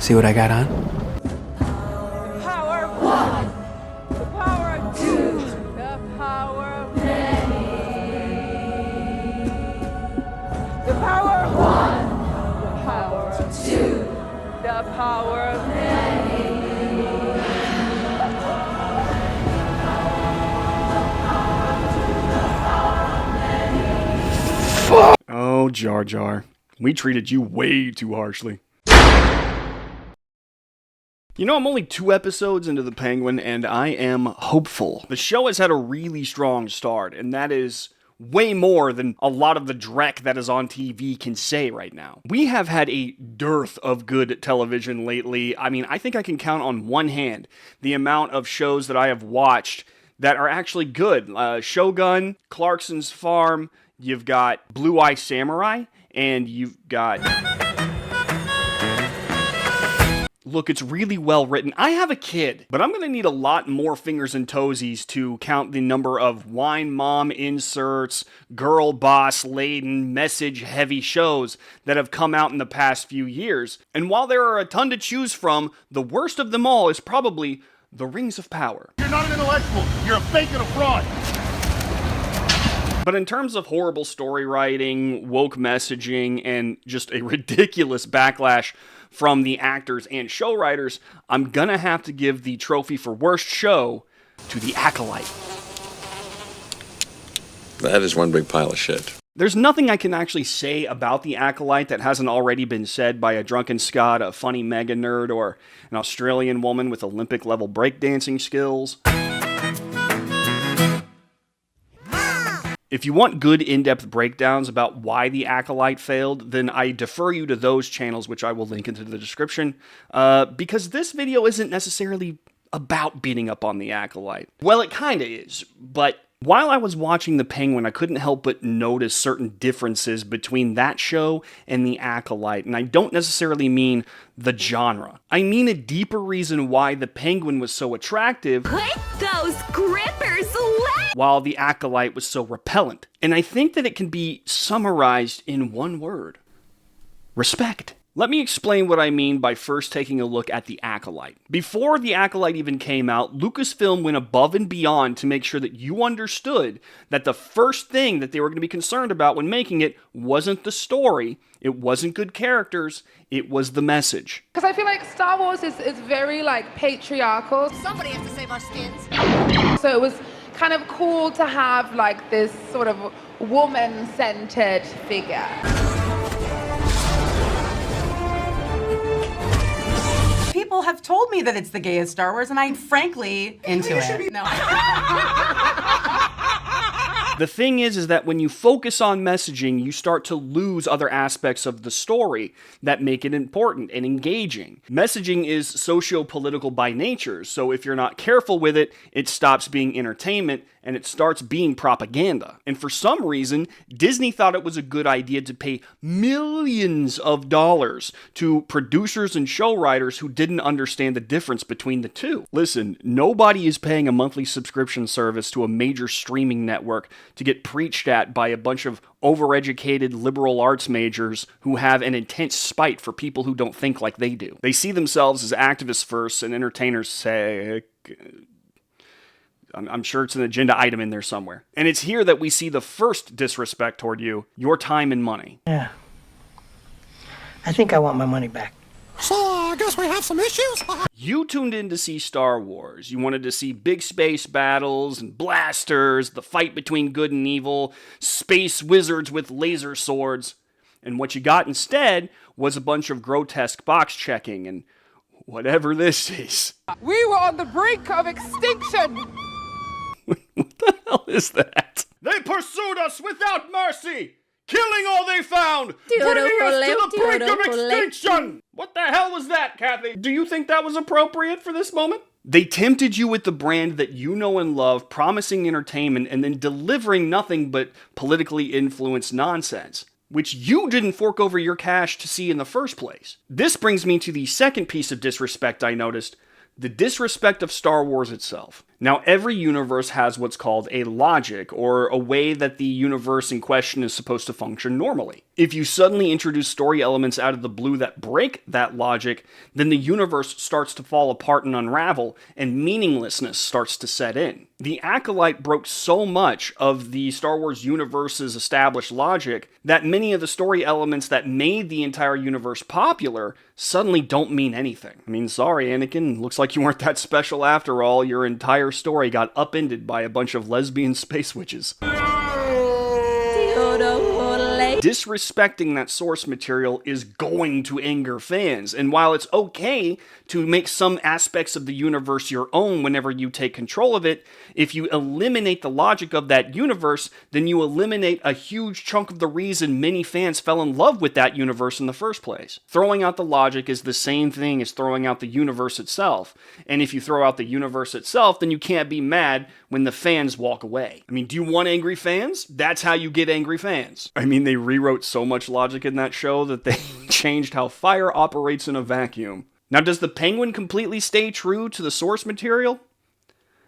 See what I got on? The power of one. The power of two. The power of many. The power of one. The power of two. The power of many. Oh, Jar Jar. We treated you way too harshly. You know, I'm only 2 episodes into The Penguin, and I am hopeful. The show has had a really strong start, and that is way more than a lot of the dreck that is on TV can say right now. We have had a dearth of good television lately. I mean, I think I can count on one hand the amount of shows that I have watched that are actually good. Shogun, Clarkson's Farm, you've got Blue Eye Samurai, and you've got... Look, it's really well written. I have a kid, but I'm going to need a lot more fingers and toesies to count the number of wine mom inserts, girl boss laden, message heavy shows that have come out in the past few years. And while there are a ton to choose from, the worst of them all is probably The Rings of Power. You're not an intellectual. You're a fake and a fraud. But in terms of horrible story writing, woke messaging, and just a ridiculous backlash from the actors and show writers, I'm gonna have to give the trophy for worst show to The Acolyte. That is one big pile of shit. There's nothing I can actually say about The Acolyte that hasn't already been said by a drunken Scot, a funny mega nerd, or an Australian woman with Olympic-level breakdancing skills. If you want good in-depth breakdowns about why The Acolyte failed, then I defer you to those channels, which I will link into the description, because this video isn't necessarily about beating up on The Acolyte. Well, it kinda is, but while I was watching The Penguin, I couldn't help but notice certain differences between that show and The Acolyte, and I don't necessarily mean the genre. I mean a deeper reason why The Penguin was so attractive, Put those grippers away! while The Acolyte was so repellent. And I think that it can be summarized in one word: respect. Let me explain what I mean by first taking a look at The Acolyte. Before The Acolyte even came out, Lucasfilm went above and beyond to make sure that you understood that the first thing that they were going to be concerned about when making it wasn't the story, it wasn't good characters, it was the message. Because I feel like Star Wars is very like patriarchal. Somebody has to save our skins. So it was kind of cool to have like this sort of woman-centered figure. People have told me that it's the gayest Star Wars, and I'm frankly into it. No. The thing is that when you focus on messaging, you start to lose other aspects of the story that make it important and engaging. Messaging is socio-political by nature, so if you're not careful with it, it stops being entertainment and it starts being propaganda. And for some reason, Disney thought it was a good idea to pay millions of dollars to producers and show writers who didn't understand the difference between the two. Listen, nobody is paying a monthly subscription service to a major streaming network to get preached at by a bunch of overeducated liberal arts majors who have an intense spite for people who don't think like they do. They see themselves as activists first and entertainers say... I'm sure it's an agenda item in there somewhere. And it's here that we see the first disrespect toward you, your time and money. Yeah. I think I want my money back. So, I guess we have some issues? You tuned in to see Star Wars. You wanted to see big space battles and blasters, the fight between good and evil, space wizards with laser swords. And what you got instead was a bunch of grotesque box checking and whatever this is. We were on the brink of extinction. What the hell is that? They pursued us without mercy, killing all they found, bringing us to the brink of extinction. What the hell was that, Kathy? Do you think that was appropriate for this moment? They tempted you with the brand that you know and love, promising entertainment, and then delivering nothing but politically influenced nonsense, which you didn't fork over your cash to see in the first place. This brings me to the second piece of disrespect I noticed: the disrespect of Star Wars itself. Now, every universe has what's called a logic, or a way that the universe in question is supposed to function normally. If you suddenly introduce story elements out of the blue that break that logic, then the universe starts to fall apart and unravel, and meaninglessness starts to set in. The Acolyte broke so much of the Star Wars universe's established logic that many of the story elements that made the entire universe popular suddenly don't mean anything. I mean, sorry, Anakin, looks like you weren't that special after all. Your entire story got upended by a bunch of lesbian space witches. Disrespecting that source material is going to anger fans, and while it's okay to make some aspects of the universe your own whenever you take control of it, if you eliminate the logic of that universe, then you eliminate a huge chunk of the reason many fans fell in love with that universe in the first place. Throwing out the logic is the same thing as throwing out the universe itself, and if you throw out the universe itself, then you can't be mad when the fans walk away. I mean, do you want angry fans? That's how you get angry fans. I mean, they rewrote so much logic in that show that they changed how fire operates in a vacuum. Now, does the Penguin completely stay true to the source material?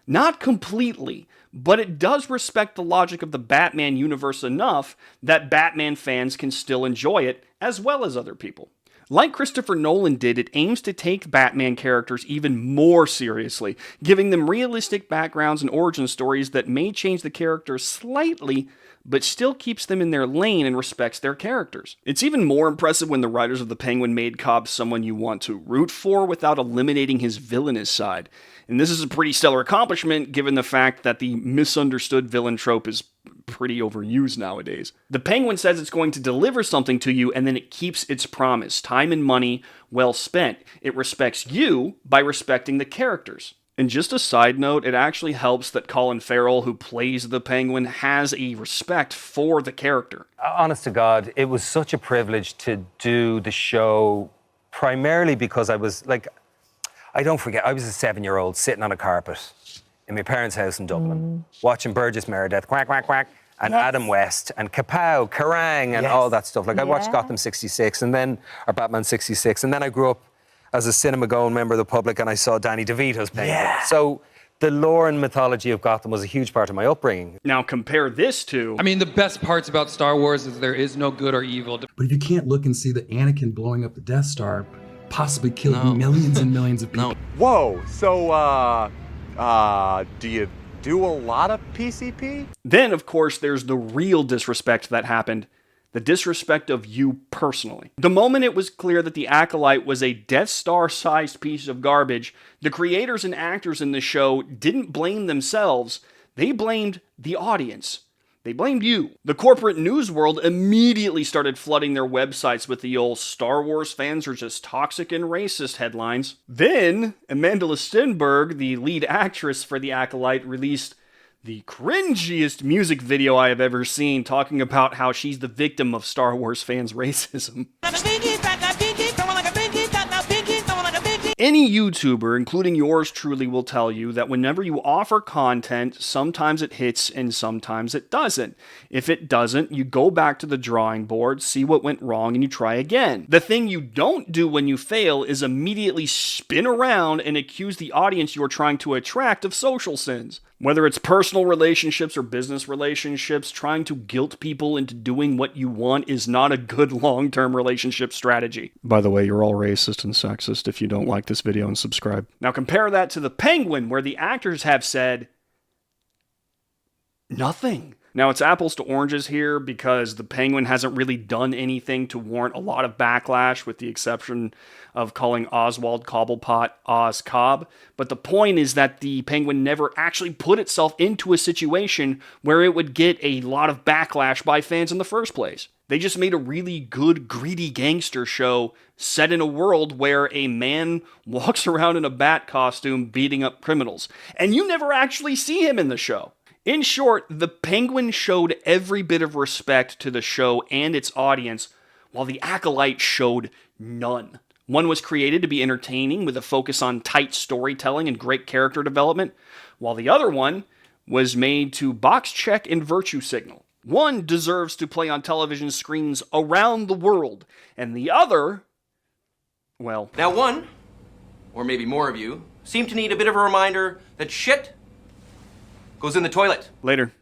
Not completely, but it does respect the logic of the Batman universe enough that Batman fans can still enjoy it, as well as other people. Like Christopher Nolan did, it aims to take Batman characters even more seriously, giving them realistic backgrounds and origin stories that may change the characters slightly, but still keeps them in their lane and respects their characters. It's even more impressive when the writers of The Penguin made Cobb someone you want to root for without eliminating his villainous side. And this is a pretty stellar accomplishment given the fact that the misunderstood villain trope is pretty overused nowadays. The Penguin says it's going to deliver something to you, and then it keeps its promise. Time and money well spent. It respects you by respecting the characters. And just a side note, it actually helps that Colin Farrell, who plays the Penguin, has a respect for the character. Honest to God, it was such a privilege to do the show, primarily because I was like, I don't forget, I was a 7-year-old sitting on a carpet in my parents' house in Dublin, watching Burgess Meredith, quack, quack, quack, and Adam West, and Kapow, Kerrang, and all that stuff. Like, I watched Gotham 66, and then, or Batman 66, and then I grew up as a cinema-going member of the public, and I saw Danny DeVito's Penguin. So the lore and mythology of Gotham was a huge part of my upbringing. Now compare this to... I mean, the best parts about Star Wars is there is no good or evil. But if you can't look and see that Anakin blowing up the Death Star possibly killed millions and millions of people. Whoa, so, do you do a lot of PCP? Then, of course, there's the real disrespect that happened. The disrespect of you personally. The moment it was clear that the Acolyte was a Death Star-sized piece of garbage, the creators and actors in the show didn't blame themselves, they blamed the audience. They blamed you. The corporate news world immediately started flooding their websites with the old Star Wars fans are just toxic and racist headlines. Then, Amanda Stenberg, the lead actress for the Acolyte, released the cringiest music video I have ever seen, talking about how she's the victim of Star Wars fans' racism. Any YouTuber, including yours truly, will tell you that whenever you offer content, sometimes it hits and sometimes it doesn't. If it doesn't, you go back to the drawing board, see what went wrong, and you try again. The thing you don't do when you fail is immediately spin around and accuse the audience you're trying to attract of social sins. Whether it's personal relationships or business relationships, trying to guilt people into doing what you want is not a good long-term relationship strategy. By the way, you're all racist and sexist if you don't like this video and subscribe. Now compare that to The Penguin, where the actors have said nothing. Now, it's apples to oranges here because The Penguin hasn't really done anything to warrant a lot of backlash, with the exception of calling Oswald Cobblepot Oz Cobb. But the point is that The Penguin never actually put itself into a situation where it would get a lot of backlash by fans in the first place. They just made a really good, greedy gangster show set in a world where a man walks around in a bat costume beating up criminals. And you never actually see him in the show. In short, The Penguin showed every bit of respect to the show and its audience, while The Acolyte showed none. One was created to be entertaining with a focus on tight storytelling and great character development, while the other one was made to box check and virtue signal. One deserves to play on television screens around the world, and the other, well... Now one, or maybe more of you, seem to need a bit of a reminder that shit Goes in the toilet. Later.